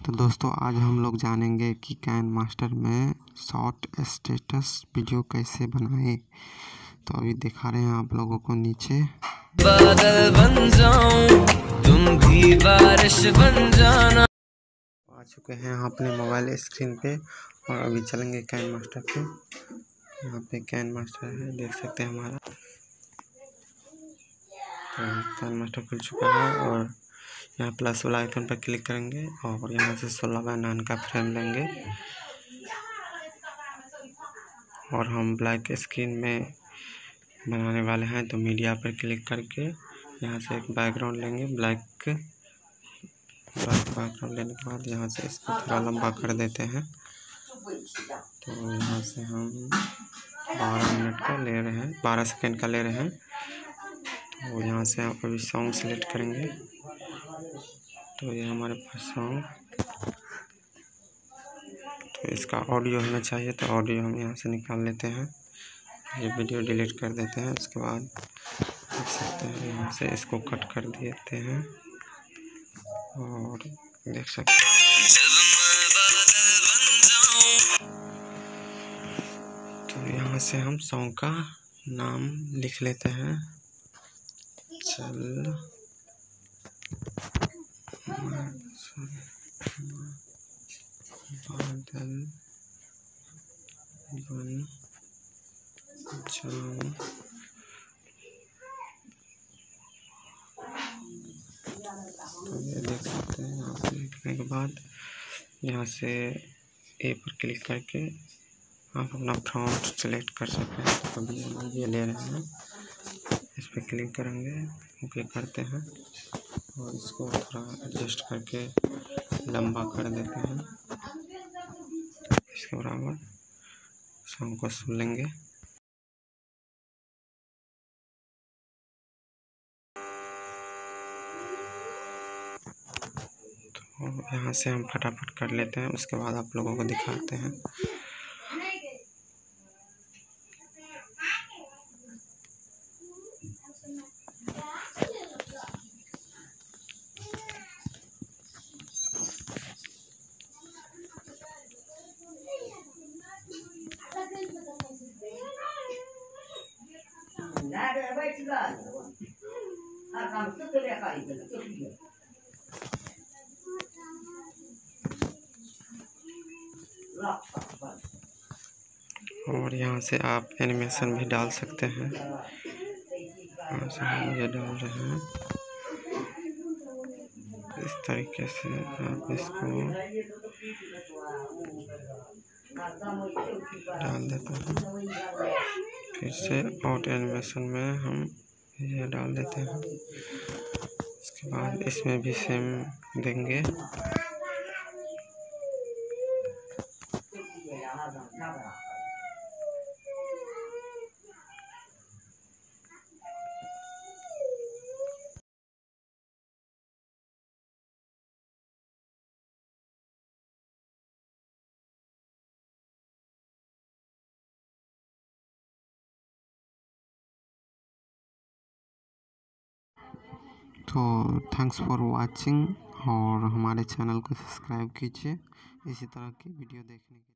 तो दोस्तों आज हम लोग जानेंगे कि कैन मास्टर में शॉर्ट स्टेटस वीडियो कैसे बनाएं। तो अभी दिखा रहे हैं आप लोगों को नीचे। बादल बन जाऊं तुम भी बारिश बन जाना। आ चुके हैं अपने मोबाइल स्क्रीन पे और अभी चलेंगे कैन मास्टर पे। यहाँ पे कैन मास्टर है, देख सकते हैं हमारा। तो कैन मास्टर खुल चुका है और यहाँ प्लस वाला आइकन पर क्लिक करेंगे और यहाँ से 16x9 का फ्रेम लेंगे और हम ब्लैक स्क्रीन में बनाने वाले हैं। तो मीडिया पर क्लिक करके यहाँ से एक बैकग्राउंड लेंगे, ब्लैक बैकग्राउंड लेने के बाद यहाँ से इसको थोड़ा लंबा कर देते हैं। तो यहाँ से हम 12 मिनट का ले रहे हैं, 12 सेकंड का ले रहे हैं। तो यहाँ से आप अभी सॉन्ग सेलेक्ट करेंगे। तो ये हमारे पास सॉन्ग, तो इसका ऑडियो होना चाहिए, तो ऑडियो हम यहाँ से निकाल लेते हैं। ये वीडियो डिलीट कर देते हैं। उसके बाद देख सकते हैं यहाँ से इसको कट कर देते हैं और देख सकते हैं। तो यहाँ से हम सॉन्ग का नाम लिख लेते हैं, चल बादल बन जाऊं। तो ये देख सकते हैं। यहाँ से लिखने के बाद यहाँ से ए पर क्लिक करके आप अपना फ़ॉन्ट सेलेक्ट कर सकते हैं। तो अभी हम ये ले रहे हैं, इस पर क्लिक करेंगे, ओके करते हैं और इसको थोड़ा एडजस्ट करके लंबा कर देते हैं। इसके बराबर सॉन्ग को सुन लेंगे। तो यहाँ से हम फटाफट कर लेते हैं, उसके बाद आप लोगों को दिखाते हैं। और यहाँ से आप एनिमेशन भी डाल सकते हैं। यहाँ से हम ये डाल रहे हैं, इस तरीके से आप इसको डाल देते हैं। फिर से आउट एनिमेशन में हम ये डाल देते हैं। उसके बाद इसमें भी सेम देंगे। तो थैंक्स फॉर वाचिंग और हमारे चैनल को सब्सक्राइब कीजिए इसी तरह की वीडियो देखने के लिए।